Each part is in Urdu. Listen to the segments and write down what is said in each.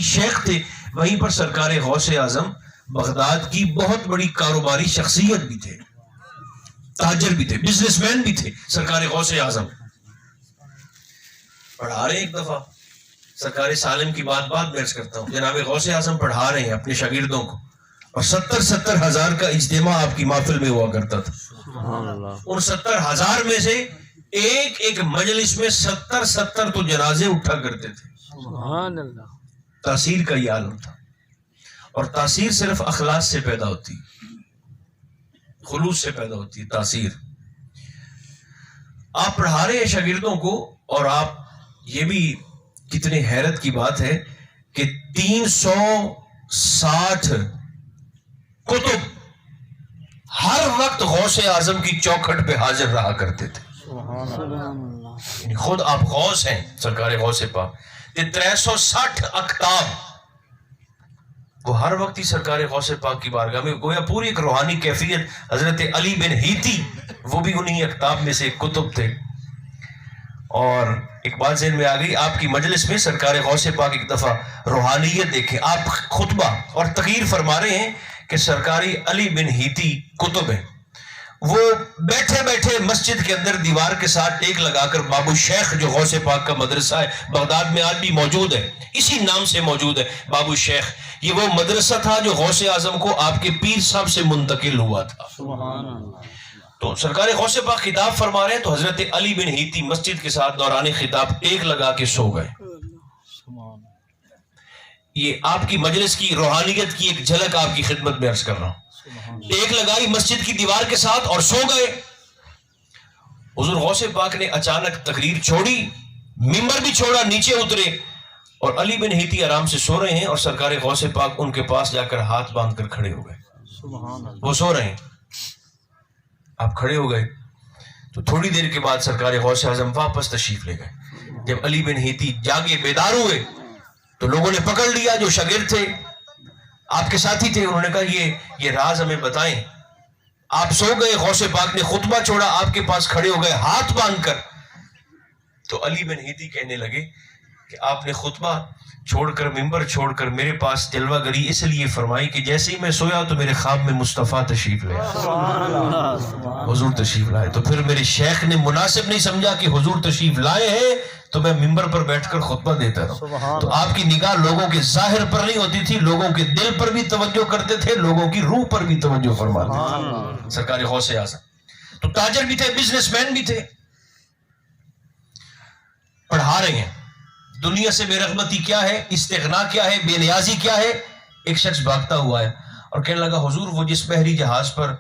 شیخ تھے، وہیں پر سرکار غوث اعظم بغداد کی بہت بڑی کاروباری شخصیت بھی تھے، تاجر بھی تھے، بزنس مین بھی تھے سرکار غوث اعظم۔ پڑھا رہے ایک دفعہ سرکار سالم کی بات میں عرض کرتا ہوں، جناب غوث اعظم پڑھا رہے ہیں اپنے شاگردوں کو، اور 70,000 کا اجتماع آپ کی محفل میں ہوا کرتا تھا۔ ان 70,000 میں سے ایک ایک مجلس میں 70 تو جنازے اٹھا کرتے تھے۔ سبحان اللہ۔ تاثیر کا یہ عالم تھا، اور تاثیر صرف اخلاص سے پیدا ہوتی، خلوص سے پیدا ہوتی تاثیر۔ آپ پڑھا رہے ہیں شاگردوں کو، اور آپ یہ بھی کتنے حیرت کی بات ہے کہ 360 کتب ہر وقت غوث اعظم کی چوکھٹ پہ حاضر رہا کرتے تھے۔ یعنی خود آپ غوث ہیں سرکار غوث پاک، یہ 360 اکتاب وہ ہر وقت ہی سرکار غوث پاک کی بارگاہ میں، گویا پوری ایک روحانی کیفیت۔ حضرت علی بن ہیتی وہ بھی انہی اکتاب میں سے ایک کتب تھے۔ اور ایک بات ذہن میں آ گئی، آپ کی مجلس میں سرکار غوث پاک ایک دفعہ روحانیت دیکھیں، آپ خطبہ اور تقریر فرما رہے ہیں کہ سرکاری علی بن ہیتی کتب ہے، وہ بیٹھے بیٹھے مسجد کے اندر دیوار کے ساتھ ٹیک لگا کر بابو شیخ جو غوث پاک کا مدرسہ ہے بغداد میں آج بھی موجود ہے، اسی نام سے موجود ہے بابو شیخ، یہ وہ مدرسہ تھا جو غوث اعظم کو آپ کے پیر صاحب سے منتقل ہوا تھا۔ سبحان اللہ۔ تو سرکار غوث پاک خطاب فرما رہے ہیں تو حضرت علی بن ہیتی مسجد کے ساتھ دوران خطاب ٹیک لگا کے سو گئے۔ یہ آپ کی مجلس کی روحانیت کی ایک جھلک آپ کی خدمت میں عرض کر رہا ہوں۔ ٹیک لگائی مسجد کی دیوار کے ساتھ اور سو گئے۔ حضور غوث پاک نے اچانک تقریر چھوڑی، ممبر بھی چھوڑا، نیچے اترے، اور علی بن ہیتی آرام سے سو رہے ہیں، اور سرکار غوث پاک ان کے پاس جا کر ہاتھ باندھ کر کھڑے ہو گئے۔ وہ سو رہے ہیں، آپ کھڑے ہو گئے، تو تھوڑی دیر کے بعد سرکار غوث اعظم واپس تشریف لے گئے۔ جب علی بن ہیتی جاگے بیدار ہوئے تو لوگوں نے پکڑ لیا، جو شاگرد تھے آپ کے ساتھی تھے، انہوں نے کہا یہ راز ہمیں بتائیں۔ آپ سو گئے، غوث پاک نے خطبہ چھوڑا، آپ کے پاس کھڑے ہو گئے ہاتھ باندھ کر۔ تو علی بن ہیتی کہنے لگے کہ آپ نے خطبہ چھوڑ کر، ممبر چھوڑ کر میرے پاس جلوہ گری اس لیے فرمائی کہ جیسے ہی میں سویا تو میرے خواب میں مصطفیٰ تشریف لے آئے، حضور تشریف لائے، تو پھر میرے شیخ نے مناسب نہیں سمجھا کہ حضور تشریف لائے ہیں تو میں ممبر پر بیٹھ کر خطبہ دیتا رہا۔ تو آپ کی نگاہ لوگوں کے ظاہر پر نہیں ہوتی تھی، لوگوں کے دل پر بھی توجہ کرتے تھے، لوگوں کی روح پر بھی توجہ فرماتے تھے سرکار غوث اعظم۔ تو تاجر بھی تھے، بزنس مین بھی تھے، پڑھا رہے ہیں دنیا سے بے رغبتی کیا ہے، استغنا کیا ہے، بے نیازی کیا ہے۔ ایک شخص بھاگتا ہوا ہے اور کہنے لگا حضور وہ جس بحری جہاز پر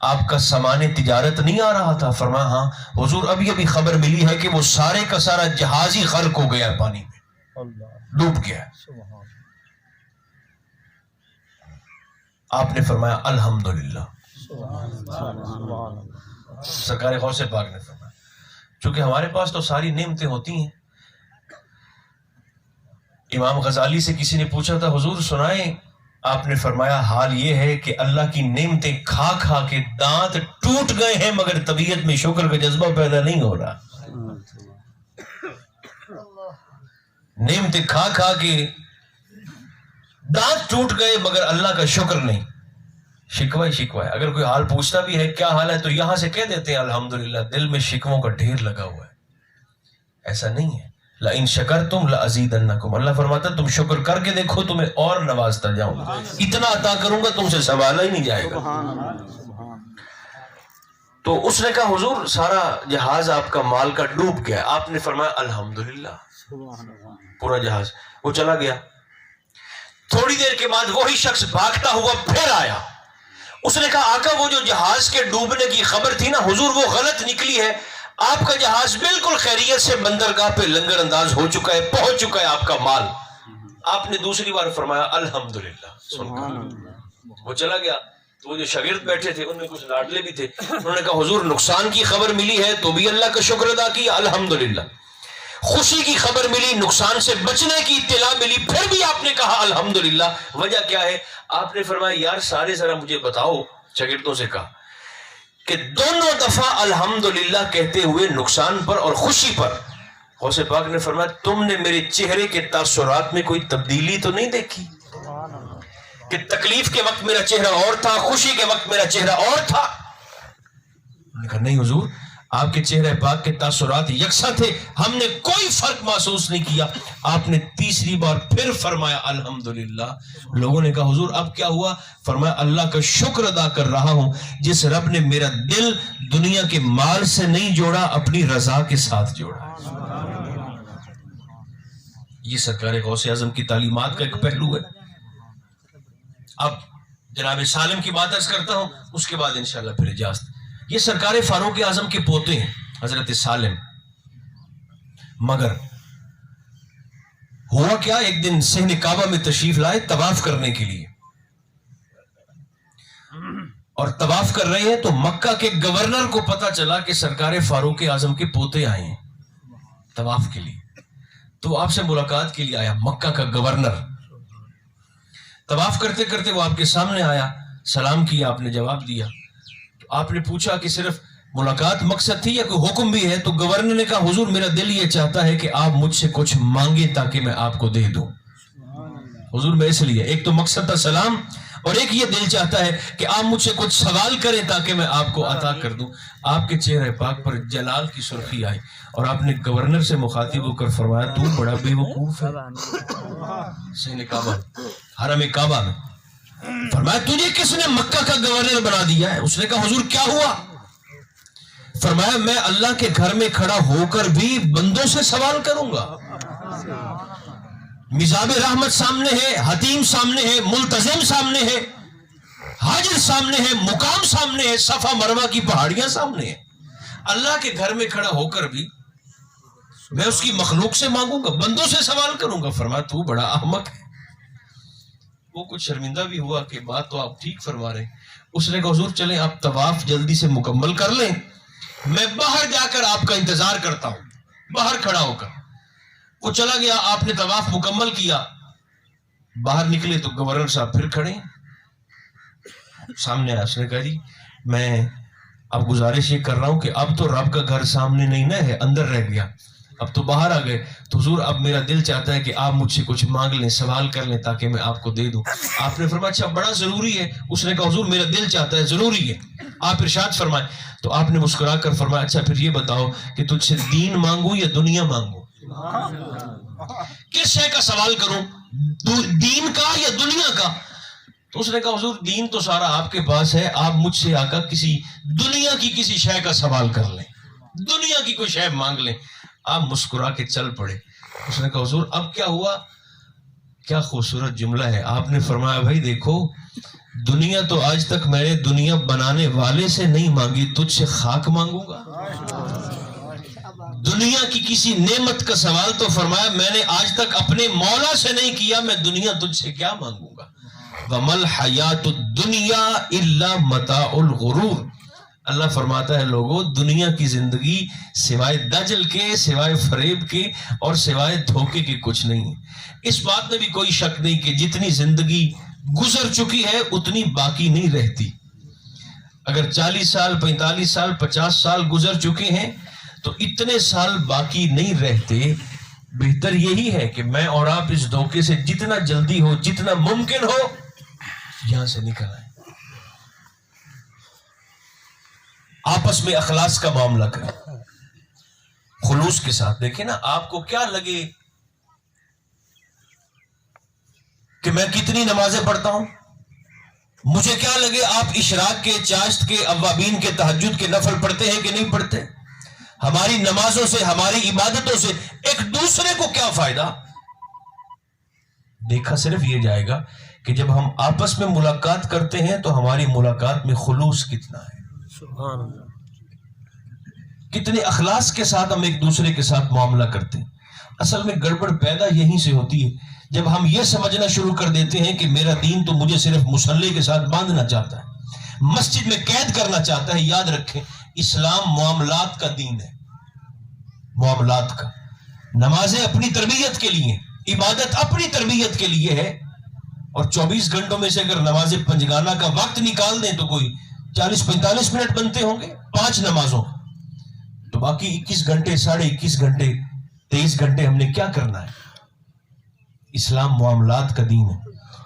آپ کا سامان تجارت نہیں آ رہا تھا؟ فرمایا ہاں حضور، ابھی خبر ملی ہے کہ وہ سارے کا سارا جہاز ہی غرق ہو گیا، پانی میں ڈوب گیا۔ آپ نے فرمایا الحمدللہ۔ سرکار غوث پاک نے فرمایا چونکہ ہمارے پاس تو ساری نعمتیں ہوتی ہیں۔ امام غزالی سے کسی نے پوچھا تھا حضور سنائیں، آپ نے فرمایا حال یہ ہے کہ اللہ کی نعمتیں کھا کھا کے دانت ٹوٹ گئے ہیں، مگر طبیعت میں شکر کا جذبہ پیدا نہیں ہو رہا۔ نعمتیں کھا کھا کے دانت ٹوٹ گئے مگر اللہ کا شکر نہیں، شکوہ ہی شکوہ ہے۔ اگر کوئی حال پوچھتا بھی ہے کیا حال ہے تو یہاں سے کہہ دیتے ہیں الحمدللہ، دل میں شکووں کا ڈھیر لگا ہوا ہے۔ ایسا نہیں ہے، لَإِن شَكَرْتُمْ لَأَزِيدَنَّكُمْ، اللہ فرماتا ہے تم شکر کر کے دیکھو تمہیں اور نوازتا جاؤں گا، اتنا عطا کروں گا تم سے سوالا ہی نہیں جائے گا۔ تو اس نے کہا حضور سارا جہاز آپ کا مال کا ڈوب گیا۔ آپ نے فرمایا الحمدللہ، پورا جہاز۔ وہ چلا گیا۔ تھوڑی دیر کے بعد وہی شخص بھاگتا ہوا پھر آیا، اس نے کہا آقا وہ جو جہاز کے ڈوبنے کی خبر تھی نا حضور وہ غلط نکلی ہے، آپ کا جہاز بالکل خیریت سے بندرگاہ پہ لنگر انداز ہو چکا ہے، پہنچ چکا ہے آپ کا مال۔ آپ نے دوسری بار فرمایا الحمدللہ۔ وہ چلا گیا تو وہ جو شاگرد بیٹھے تھے ان میں کچھ لاڈلے بھی تھے، انہوں نے کہا حضور نقصان کی خبر ملی ہے تو بھی اللہ کا شکر ادا کیا الحمدللہ، خوشی کی خبر ملی، نقصان سے بچنے کی اطلاع ملی، پھر بھی آپ نے کہا الحمدللہ، وجہ کیا ہے؟ آپ نے فرمایا یار سارے ذرا مجھے بتاؤ، شاگردوں سے کہا کہ دونوں دفعہ الحمدللہ کہتے ہوئے نقصان پر اور خوشی پر غوث پاک نے فرمایا تم نے میرے چہرے کے تاثرات میں کوئی تبدیلی تو نہیں دیکھی کہ تکلیف کے وقت میرا چہرہ اور تھا، خوشی کے وقت میرا چہرہ اور تھا؟ انہوں نے کہا نہیں حضور، آپ کے چہرے پاک کے تاثرات یکساں تھے، ہم نے کوئی فرق محسوس نہیں کیا۔ آپ نے تیسری بار پھر فرمایا الحمدللہ۔ لوگوں نے کہا حضور اب کیا ہوا؟ فرمایا اللہ کا شکر ادا کر رہا ہوں جس رب نے میرا دل دنیا کے مال سے نہیں جوڑا، اپنی رضا کے ساتھ جوڑا۔ یہ سرکار غوث اعظم کی تعلیمات کا ایک پہلو ہے۔ اب جناب سالم کی بات عرض کرتا ہوں، اس کے بعد انشاءاللہ پھر اجازت۔ یہ سرکار فاروق اعظم کے پوتے ہیں حضرت سالم۔ مگر ہوا کیا، ایک دن صحن کعبہ میں تشریف لائے طواف کرنے کے لیے، اور طواف کر رہے ہیں تو مکہ کے گورنر کو پتا چلا کہ سرکار فاروق اعظم کے پوتے آئے ہیں طواف کے لیے، تو وہ آپ سے ملاقات کے لیے آیا۔ مکہ کا گورنر طواف کرتے کرتے وہ آپ کے سامنے آیا، سلام کیا، آپ نے جواب دیا۔ تو آپ نے پوچھا کہ صرف ملاقات مقصد تھی یا کوئی حکم بھی ہے؟ تو گورنر نے کہا حضور میرا دل یہ چاہتا ہے کہ آپ مجھ سے کچھ مانگیں تاکہ میں آپ کو دے دوں۔ حضور میں اس لیے، ایک تو مقصد تھا سلام، اور ایک یہ دل چاہتا ہے کہ آپ مجھ سے کچھ سوال کریں تاکہ میں آپ کو عطا کر دوں۔ آپ کے چہرے پاک پر جلال کی سرخی آئی، اور آپ نے گورنر سے مخاطب ہو کر فرمایا تو بڑا بے وقوف ہے۔ صحن کعبہ، حرم کعبہ میں فرمایا تجھے کس نے مکہ کا گورنر بنا دیا ہے؟ اس نے کہا حضور کیا ہوا؟ فرمایا میں اللہ کے گھر میں کھڑا ہو کر بھی بندوں سے سوال کروں گا۔ مزاب رحمت سامنے ہے، حتیم سامنے ہے، ملتزم سامنے ہے، حاجر سامنے ہے، مقام سامنے ہے، صفا مروہ کی پہاڑیاں سامنے ہیں۔ اللہ کے گھر میں کھڑا ہو کر بھی میں اس کی مخلوق سے مانگوں گا، بندوں سے سوال کروں گا؟ فرمایا تو بڑا احمق ہے۔ وہ کچھ شرمندہ بھی ہوا کہ بات تو آپ ٹھیک فرما رہے ہیں۔ اس نے کہا حضور چلیں آپ طواف جلدی سے مکمل کر لیں، میں باہر جا کر آپ کا انتظار کرتا ہوں، باہر کھڑا ہو کر۔ وہ چلا گیا، آپ نے طواف مکمل کیا، باہر نکلے تو گورنر صاحب پھر کھڑے سامنے آیا۔ اس نے کہا جی میں اب گزارش یہ کر رہا ہوں کہ اب تو رب کا گھر سامنے نہیں نہ ہے، اندر رہ گیا، اب تو باہر آ گئے، تو حضور اب میرا دل چاہتا ہے کہ آپ مجھ سے کچھ مانگ لیں، سوال کر لیں تاکہ میں آپ کو دے دوں۔ آپ نے فرمایا اچھا بڑا ضروری ہے؟ اس نے کہا حضور میرا دل چاہتا ہے، ضروری ہے۔ آپ ارشاد فرمائیں۔ تو آپ نے مسکرا کر فرمایا اچھا پھر یہ بتاؤ کہ تجھ سے دین مانگوں یا دنیا مانگوں؟ کس شے کا سوال کروں، دین کا یا دنیا کا؟ تو اس نے کہا حضور دین تو سارا آپ کے پاس ہے، آپ مجھ سے آ کر کسی دنیا کی کسی شے کا سوال کر لیں، دنیا کی کوئی شے مانگ لیں۔ آپ مسکرا کے چل پڑے۔ اس نے کہا حضور اب کیا ہوا؟ کیا خوبصورت جملہ ہے۔ آپ نے فرمایا بھائی دیکھو دنیا تو آج تک میں نے دنیا بنانے والے سے نہیں مانگی، تجھ سے خاک مانگوں گا؟ دنیا کی کسی نعمت کا سوال تو فرمایا میں نے آج تک اپنے مولا سے نہیں کیا، میں دنیا تجھ سے کیا مانگوں گا؟ وَمَا الْحَيَاةُ الدُّنْيَا إِلَّا مَتَاعُ الْغُرُورِ۔ اللہ فرماتا ہے لوگوں دنیا کی زندگی سوائے دجل کے، سوائے فریب کے اور سوائے دھوکے کے کچھ نہیں۔ اس بات میں بھی کوئی شک نہیں کہ جتنی زندگی گزر چکی ہے اتنی باقی نہیں رہتی۔ اگر 40 سال 45 سال 50 سال گزر چکے ہیں تو اتنے سال باقی نہیں رہتے۔ بہتر یہی ہے کہ میں اور آپ اس دھوکے سے جتنا جلدی ہو، جتنا ممکن ہو یہاں سے نکل آئیں، آپس میں اخلاص کا معاملہ کریں، خلوص کے ساتھ۔ دیکھیں نا آپ کو کیا لگے کہ میں کتنی نمازیں پڑھتا ہوں، مجھے کیا لگے آپ اشراق کے، چاشت کے، اوابین کے، تہجد کے نفل پڑھتے ہیں کہ نہیں پڑھتے، ہماری نمازوں سے، ہماری عبادتوں سے ایک دوسرے کو کیا فائدہ؟ دیکھا صرف یہ جائے گا کہ جب ہم آپس میں ملاقات کرتے ہیں تو ہماری ملاقات میں خلوص کتنا ہے، سبحان اللہ، کتنے اخلاص کے ساتھ ہم ایک دوسرے کے ساتھ معاملہ کرتے ہیں۔ اصل میں گڑبڑ پیدا یہیں سے ہوتی ہے جب ہم یہ سمجھنا شروع کر دیتے ہیں کہ میرا دین تو مجھے صرف مصلی کے ساتھ باندھنا چاہتا ہے، مسجد میں قید کرنا چاہتا ہے۔ یاد رکھیں اسلام معاملات کا دین ہے، معاملات کا۔ نمازیں اپنی تربیت کے لیے، عبادت اپنی تربیت کے لیے ہے، اور 24 گھنٹوں میں سے اگر نماز پنجگانہ کا وقت نکال دیں تو کوئی 40-45 منٹ بنتے ہوں گے 5 نمازوں، تو باقی 21 گھنٹے 21.5 گھنٹے 23 گھنٹے ہم نے کیا کرنا ہے؟ اسلام معاملات کا دین ہے.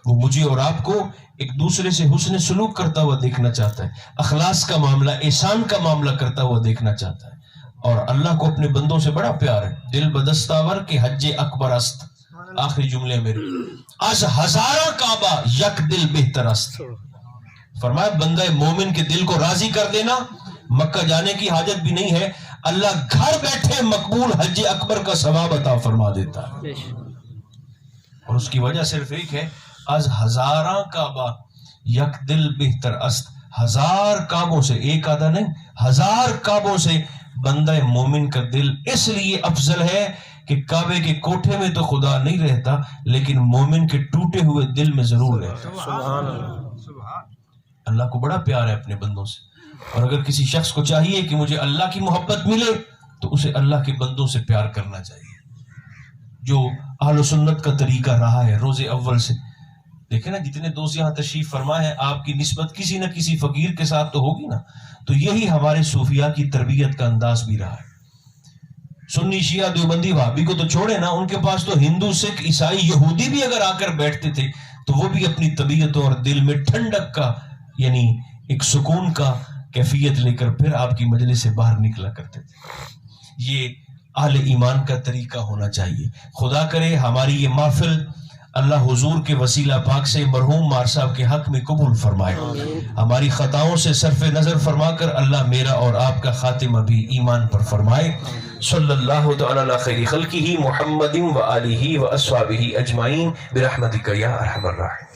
وہ مجھے اور آپ کو ایک دوسرے سے حسن سلوک کرتا ہوا دیکھنا چاہتا ہے, اخلاص کا معاملہ, احسان کا معاملہ کرتا ہوا دیکھنا چاہتا ہے. اور اللہ کو اپنے بندوں سے بڑا پیار ہے. دل بدستاور کے حج اکبر است, آخری جملے میرے, از ہزارہ کعبہ یک دل بہتر است. فرمایا بندہ مومن کے دل کو راضی کر دینا, مکہ جانے کی حاجت بھی نہیں ہے, اللہ گھر بیٹھے مقبول حج اکبر کا ثواب عطا فرما دیتا ہے. اور اس کی وجہ صرف ایک ہے, از ہزارہ کعبہ یک دل بہتر است. 1000 کعبوں سے, ایک آدھا نہیں, 1000 کعبوں سے بندہ مومن کا دل اس لیے افضل ہے کہ کعبے کے کوٹھے میں تو خدا نہیں رہتا, لیکن مومن کے ٹوٹے ہوئے دل میں ضرور رہتا. سبحان اللہ. اللہ کو بڑا پیار ہے اپنے بندوں سے. اور اگر کسی شخص کو چاہیے کہ مجھے اللہ کی محبت ملے تو اسے اللہ کے بندوں سے پیار کرنا چاہیے, جو اہل سنت کا طریقہ رہا ہے روز اول سے. دیکھیں نا, جتنے دوست یہاں تشریف فرمائے ہیں, آپ کی نسبت کسی نہ کسی فقیر کے ساتھ تو ہوگی نا. تو یہی ہمارے صوفیاء کی تربیت کا انداز بھی رہا ہے. سنی شیعہ دیوبندی وہابی کو تو چھوڑے نا, ان کے پاس تو ہندو سکھ عیسائی یہودی بھی اگر آ کر بیٹھتے تھے تو وہ بھی اپنی طبیعتوں اور دل میں ٹھنڈک کا, یعنی ایک سکون کا کیفیت لے کر پھر آپ کی مجلس سے باہر نکلا کرتے تھے. یہ اہل ایمان کا طریقہ ہونا چاہیے. خدا کرے ہماری یہ محفل اللہ حضور کے وسیلہ پاک سے مرحوم مار صاحب کے حق میں قبول فرمائے. ہماری خطاؤں سے صرف نظر فرما کر اللہ میرا اور آپ کا خاتمہ بھی ایمان پر فرمائے. صلی اللہ تعالی علی خیر خلقہ محمد و آلہ و اصحابہ اجمعین برحمتک یا ارحم الراحمین.